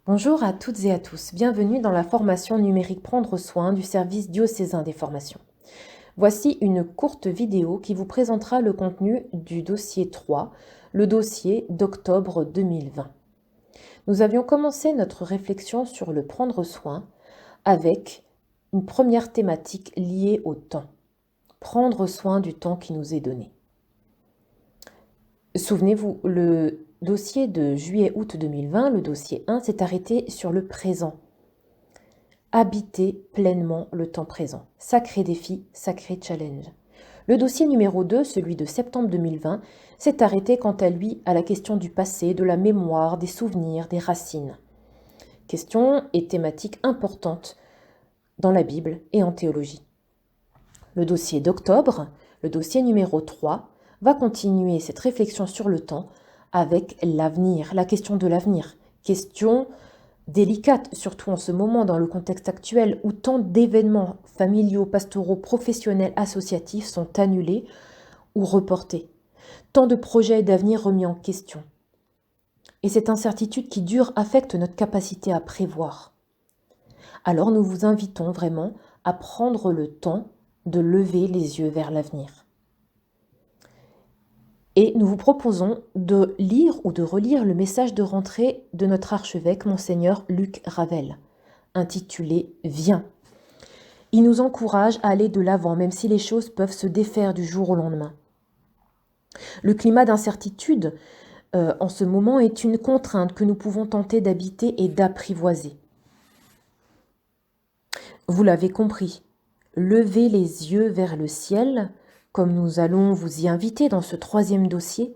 Bonjour à toutes et à tous, bienvenue dans la formation numérique Prendre soin du service diocésain des formations. Voici une courte vidéo qui vous présentera le contenu du dossier 3, le dossier d'octobre 2020. Nous avions commencé notre réflexion sur le prendre soin avec une première thématique liée au temps. Prendre soin du temps qui nous est donné. Souvenez-vous, le dossier de juillet-août 2020, le dossier 1, s'est arrêté sur le présent. Habiter pleinement le temps présent. Sacré défi, sacré challenge. Le dossier numéro 2, celui de septembre 2020, s'est arrêté quant à lui à la question du passé, de la mémoire, des souvenirs, des racines. Question et thématique importante dans la Bible et en théologie. Le dossier d'octobre, le dossier numéro 3, va continuer cette réflexion sur le temps avec l'avenir, la question de l'avenir. Question délicate, surtout en ce moment dans le contexte actuel où tant d'événements familiaux, pastoraux, professionnels, associatifs sont annulés ou reportés. Tant de projets d'avenir remis en question. Et cette incertitude qui dure affecte notre capacité à prévoir. Alors nous vous invitons vraiment à prendre le temps de lever les yeux vers l'avenir. Et nous vous proposons de lire ou de relire le message de rentrée de notre archevêque, Monseigneur Luc Ravel, intitulé « Viens ». Il nous encourage à aller de l'avant, même si les choses peuvent se défaire du jour au lendemain. Le climat d'incertitude, en ce moment, est une contrainte que nous pouvons tenter d'habiter et d'apprivoiser. Vous l'avez compris, levez les yeux vers le ciel, comme nous allons vous y inviter dans ce troisième dossier,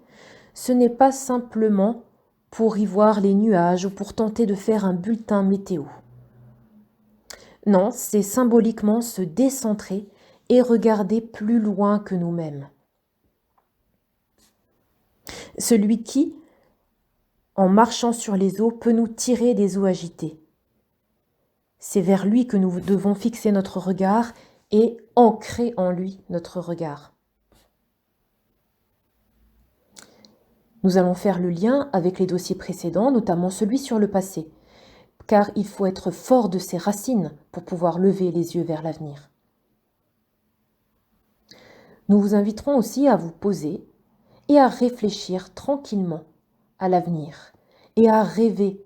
ce n'est pas simplement pour y voir les nuages ou pour tenter de faire un bulletin météo. Non, c'est symboliquement se décentrer et regarder plus loin que nous-mêmes. Celui qui, en marchant sur les eaux, peut nous tirer des eaux agitées. C'est vers lui que nous devons fixer notre regard et ancrer en lui notre regard. Nous allons faire le lien avec les dossiers précédents, notamment celui sur le passé, car il faut être fort de ses racines pour pouvoir lever les yeux vers l'avenir. Nous vous inviterons aussi à vous poser et à réfléchir tranquillement à l'avenir et à rêver.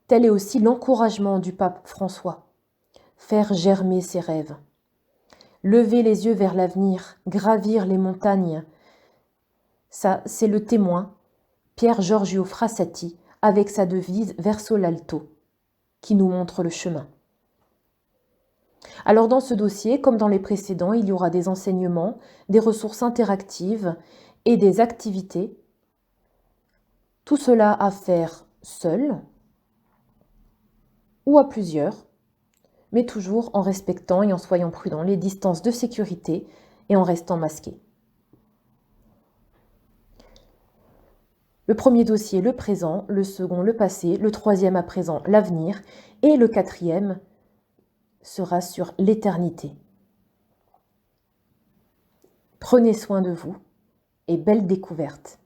Tel est aussi l'encouragement du pape François. Faire germer ses rêves. Lever les yeux vers l'avenir, gravir les montagnes. Ça, c'est le témoin, Pier Giorgio Frassati, avec sa devise Verso l'alto, qui nous montre le chemin. Alors dans ce dossier, comme dans les précédents, il y aura des enseignements, des ressources interactives et des activités. Tout cela à faire seul ou à plusieurs, mais toujours en respectant et en soyant prudents les distances de sécurité et en restant masqués. Le premier dossier, le présent, le second, le passé, le troisième à présent, l'avenir, et le quatrième sera sur l'éternité. Prenez soin de vous et belle découverte.